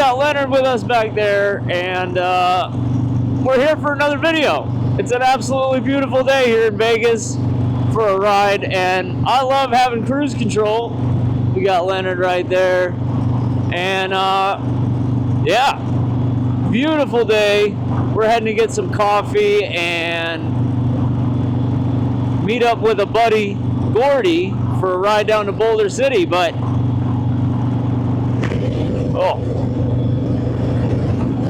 got Leonard with us back there, and we're here for another video. It's an absolutely beautiful day here in Vegas for a ride, and I love having cruise control. We got Leonard right there, and yeah, beautiful day. We're heading to get some coffee and meet up with a buddy, Gordy, for a ride down to Boulder City, but oh,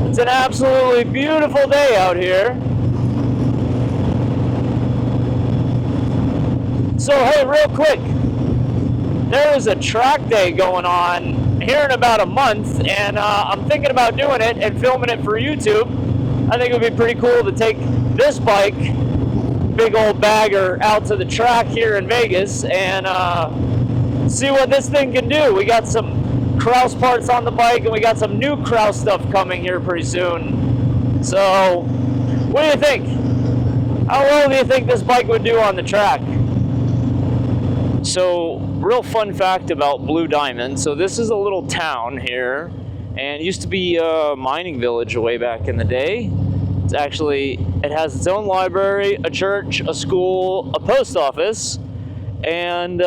it's an absolutely beautiful day out here. So hey, real quick, there is a track day going on here in about a month, and I'm thinking about doing it and filming it for YouTube. I think it would be pretty cool to take this bike, big old bagger, out to the track here in Vegas and see what this thing can do. We got some Kraus parts on the bike, and we got some new Kraus stuff coming here pretty soon. So, what do you think? How well do you think this bike would do on the track? So, real fun fact about Blue Diamond. So this is a little town here, and it used to be a mining village way back in the day. It's actually, it has its own library, a church, a school, a post office, and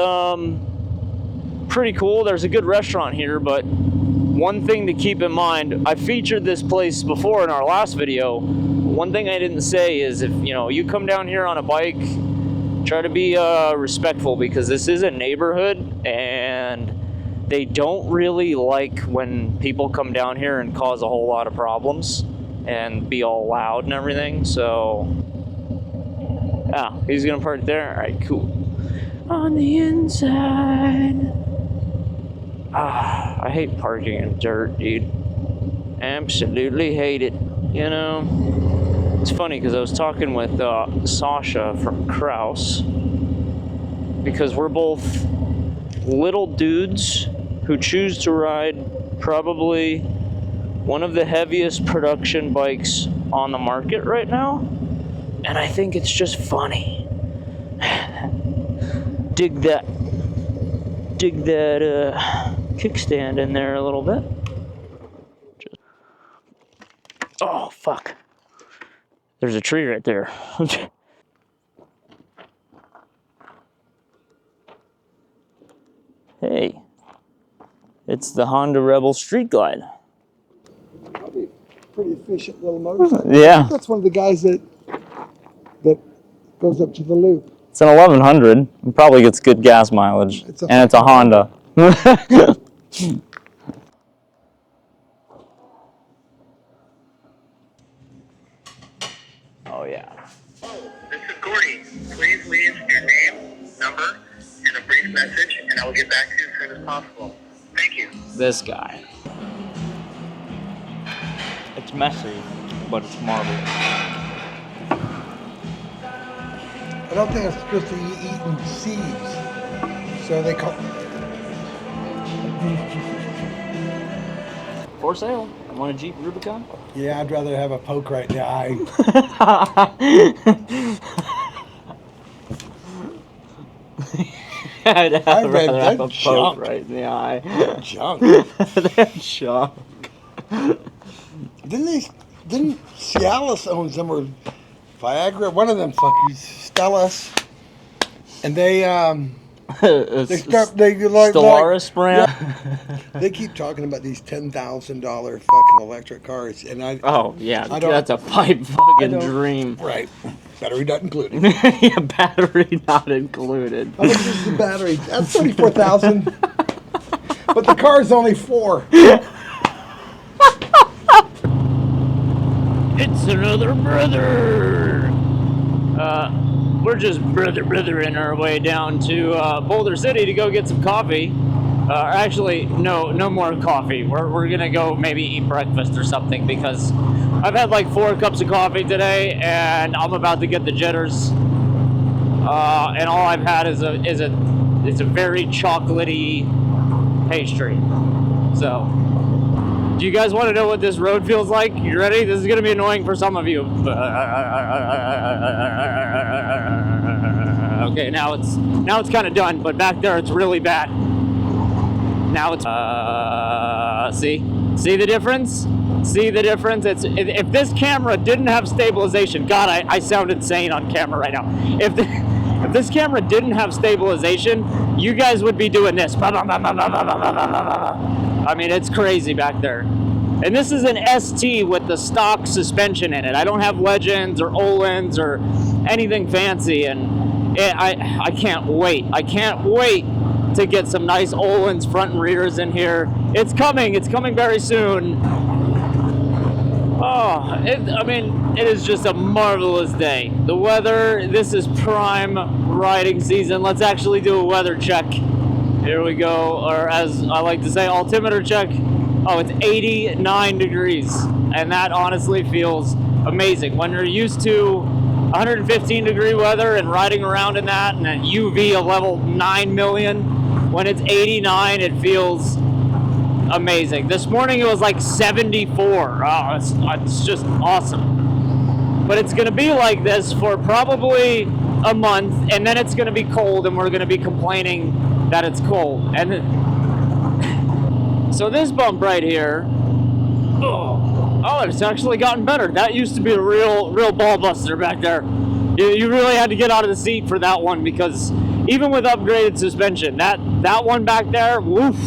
pretty cool. There's a good restaurant here, but one thing to keep in mind, I featured this place before in our last video. One thing I didn't say is, if you come down here on a bike, try to be respectful, because this is a neighborhood and they don't really like when people come down here and cause a whole lot of problems and be all loud and everything. So yeah, he's gonna park there. All right, cool. On the inside, I hate parking in dirt, dude. Absolutely hate it. It's funny because I was talking with Sasha from Kraus, because we're both little dudes who choose to ride probably one of the heaviest production bikes on the market right now, and I think it's just funny. dig that kickstand in there a little bit. Oh fuck. There's a tree right there. Hey, it's the Honda Rebel Street Glide. Probably a pretty efficient little motorcycle. Yeah. That's one of the guys that goes up to the loop. It's an 1100. It probably gets good gas mileage. It's a Honda. Oh yeah. This is Gordy. Please leave your name, number, and a brief message, and I will get back to you as soon as possible. Thank you. This guy. It's messy, but it's marble. I don't think it's supposed to be eating seeds, so they call. For sale. I want a Jeep Rubicon. Yeah, I'd rather have a poke right in the eye. I'd rather have a junk. poke right in the eye. Junk. They're junk. Didn't Cialis owns them, or Viagra? One of them fuckers, Stellus, and they Stellaris brand. Yeah, they keep talking about these $10,000 fucking electric cars, and that's a pipe fucking dream. Right, battery not included. Yeah, battery not included. How much is the battery? That's $34,000, but the car's only $4,000. It's another brother. We're just brothering our way down to Boulder City to go get some coffee. Actually, no more coffee. We're gonna go maybe eat breakfast or something, because I've had like 4 cups of coffee today, and I'm about to get the jitters. And all I've had is a very chocolatey pastry. So, do you guys want to know what this road feels like? You ready? This is gonna be annoying for some of you. Okay, now it's kind of done, but back there it's really bad. Now it's, see the difference? See the difference? If this camera didn't have stabilization, God, I sound insane on camera right now. If this camera didn't have stabilization, you guys would be doing this. I mean, it's crazy back there. And this is an ST with the stock suspension in it. I don't have Legends or Ohlins or anything fancy, and I can't wait. I can't wait to get some nice Ohlins front and rears in here. It's coming very soon. Oh, I mean, it is just a marvelous day. The weather, this is prime riding season. Let's actually do a weather check. Here we go, or as I like to say, altimeter check. Oh, it's 89 degrees, and that honestly feels amazing. When you're used to 115 degree weather and riding around in that, and a UV of level 9 million, when it's 89, it feels amazing. This morning it was like 74. Oh, it's just awesome. But it's gonna be like this for probably a month, and then it's gonna be cold, and we're gonna be complaining that it's cold. And so this bump right here, oh, it's actually gotten better. That used to be a real ball buster back there. You really had to get out of the seat for that one, because even with upgraded suspension, that one back there, woof.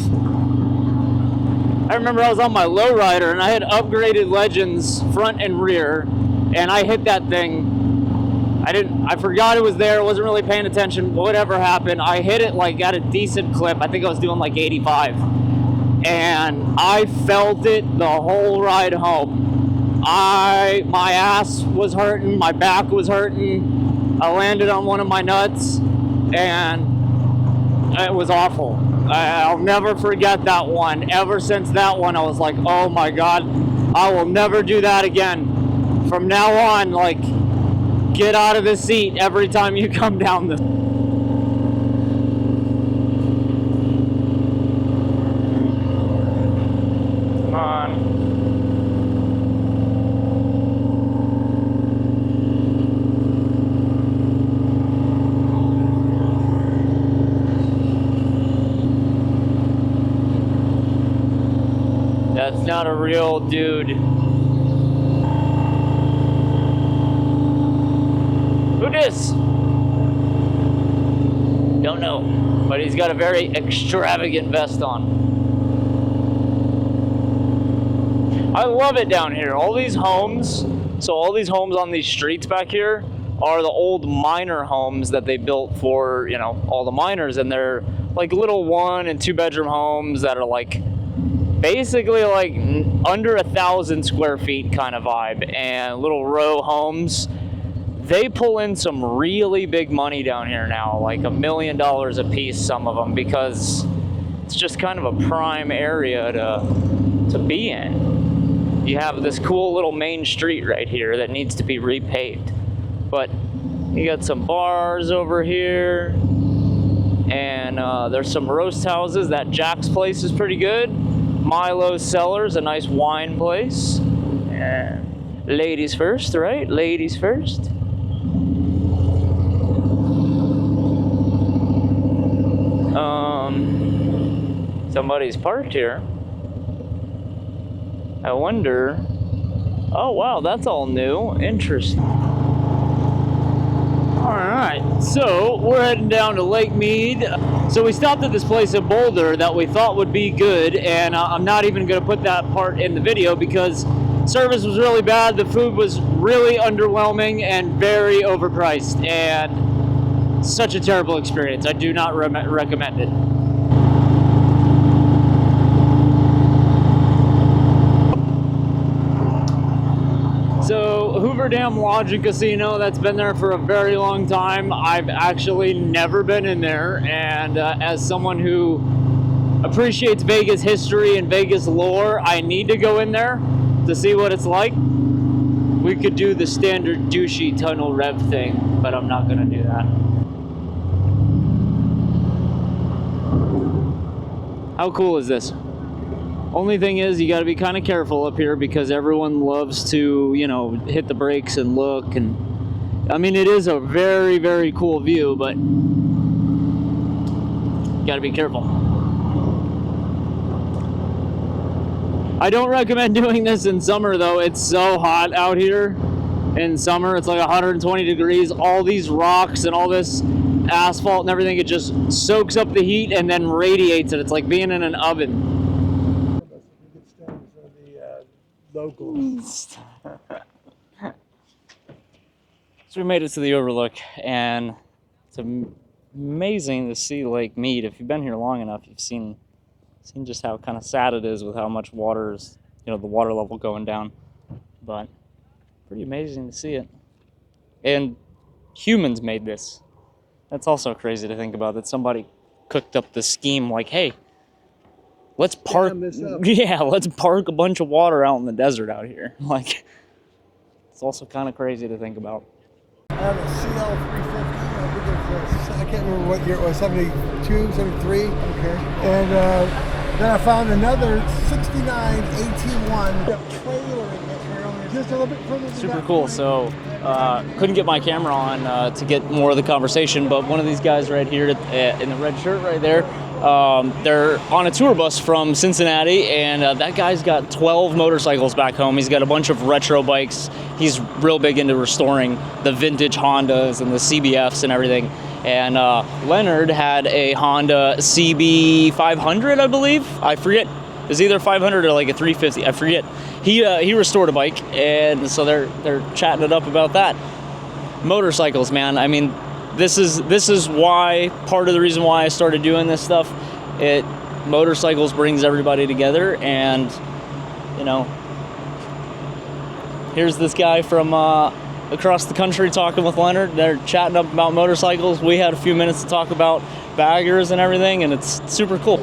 I remember I was on my lowrider and I had upgraded Legends front and rear, and I hit that thing. I forgot it was there, wasn't really paying attention, whatever happened. I hit it like at a decent clip. I think I was doing like 85. And I felt it the whole ride home. My ass was hurting, my back was hurting. I landed on one of my nuts, and it was awful. I'll never forget that one. Ever since that one, I was like, oh my God, I will never do that again. From now on, like, get out of the seat every time you come down the... Come on. That's not a real dude. Who dis? Don't know, but he's got a very extravagant vest on. I love it down here. All these homes, so all these homes on these streets back here are the old miner homes that they built for, you know, all the miners, and they're like little 1 and 2 bedroom homes that are like basically like under 1,000 square feet kind of vibe, and little row homes. They pull in some really big money down here now, like $1 million a piece, some of them, because it's just kind of a prime area to be in. You have this cool little main street right here that needs to be repaved, but you got some bars over here, and there's some roast houses. That Jack's place is pretty good. Milo's Cellar's a nice wine place. And ladies first, right? Ladies first. Somebody's parked here. I wonder. Oh wow, that's all new. Interesting. Alright, so we're heading down to Lake Mead. So we stopped at this place in Boulder that we thought would be good, and I'm not even going to put that part in the video because service was really bad, the food was really underwhelming, and very overpriced, and such a terrible experience. I do not recommend it. So Hoover Dam Lodge and Casino, that's been there for a very long time. I've actually never been in there, and as someone who appreciates Vegas history and Vegas lore, I need to go in there to see what it's like. We could do the standard douchey tunnel rev thing, but I'm not gonna do that. How cool is this? Only thing is, you got to be kind of careful up here because everyone loves to, you know, hit the brakes and look. And I mean, it is a very, very cool view, but you got to be careful. I don't recommend doing this in summer though. It's so hot out here in summer. It's like 120 degrees. All these rocks and all this asphalt and everything, it just soaks up the heat and then radiates it. It's like being in an oven. Locals. So we made it to the overlook, and it's amazing to see Lake Mead. If you've been here long enough, you've seen just how kind of sad it is with how much water is, you know, the water level going down. But pretty amazing to see it. And humans made this. That's also crazy to think about, that somebody cooked up this scheme like, hey, let's park, let's park a bunch of water out in the desert out here. Like, it's also kind of crazy to think about. I have a CL 350. I think it's I can't remember what year it was, 72, 73. Okay. And then I found another 69 AT1 trailer in this, just a little bit further. Super cool. So couldn't get my camera on to get more of the conversation, but one of these guys right here in the red shirt right there, they're on a tour bus from Cincinnati, and that guy's got 12 motorcycles back home. He's got a bunch of retro bikes. He's real big into restoring the vintage Hondas and the CBFs and everything. And Leonard had a Honda CB 500, I believe. I forget. It was either 500 or like a 350. I forget. He restored a bike, and so they're chatting it up about that. Motorcycles, man. I mean, this is why, part of the reason why I started doing this stuff. Motorcycles brings everybody together, and you know, here's this guy from across the country talking with Leonard. They're chatting up about motorcycles. We had a few minutes to talk about baggers and everything, and it's super cool.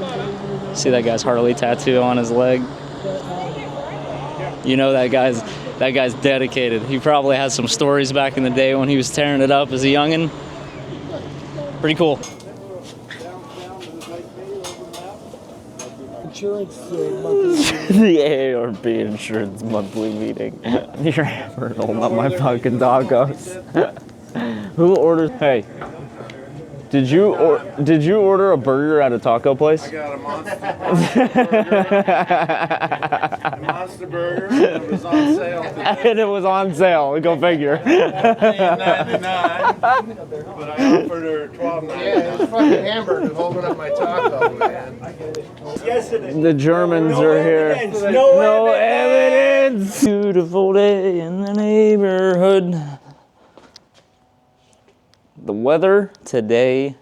See that guy's Harley tattoo on his leg? You know that guy's dedicated. He probably has some stories back in the day when he was tearing it up as a youngin'. Pretty cool. Insurance monthly. The AARP insurance monthly meeting. You're hammered holding up my fucking tacos. Who ordered? Hey, did you order a burger at a taco place? I got a monster burger. And it was on sale. And it was on sale. Go figure. $14.99, but I offered her $12.99. Yeah, it's fucking hamburger holding up my taco, man. The Germans are here. No evidence. Beautiful day in the neighborhood. The weather today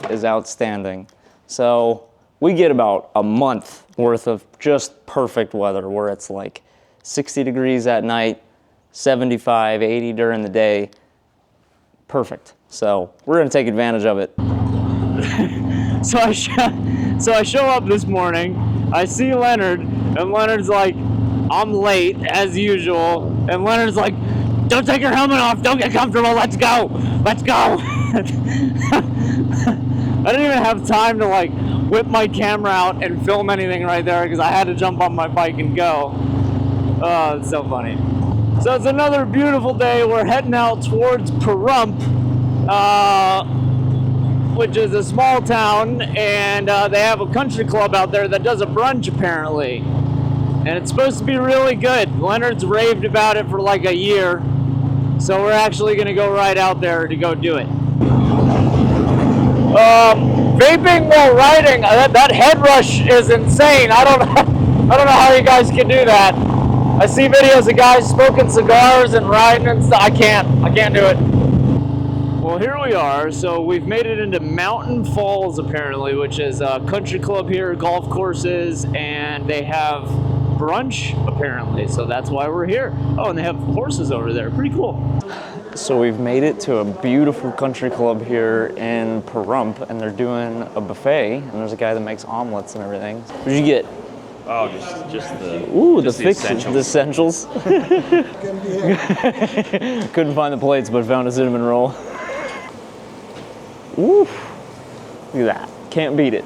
is outstanding. So we get about a month worth of just perfect weather, where it's like 60 degrees at night, 75, 80 during the day. Perfect. So we're gonna take advantage of it. So I show up this morning, I see Leonard, and Leonard's like, I'm late as usual, and Leonard's like, don't take your helmet off, don't get comfortable, let's go. I didn't even have time to like whip my camera out and film anything right there because I had to jump on my bike and go. Oh, it's so funny. So it's another beautiful day. We're heading out towards Pahrump, which is a small town, and they have a country club out there that does a brunch apparently. And it's supposed to be really good. Leonard's raved about it for like a year. So we're actually gonna go right out there to go do it. Vaping while riding, that head rush is insane. I don't know how you guys can do that. I see videos of guys smoking cigars and riding and stuff. I can't do it. Well, here we are. So we've made it into Mountain Falls apparently, which is a country club here, golf courses, and they have brunch apparently, so that's why we're here. Oh, and they have horses over there. Pretty cool. So we've made it to a beautiful country club here in Pahrump, and they're doing a buffet, and there's a guy that makes omelets and everything. What did you get? Oh, just the fixes, the essentials. Couldn't find the plates, but found a cinnamon roll. Ooh, look at that. Can't beat it.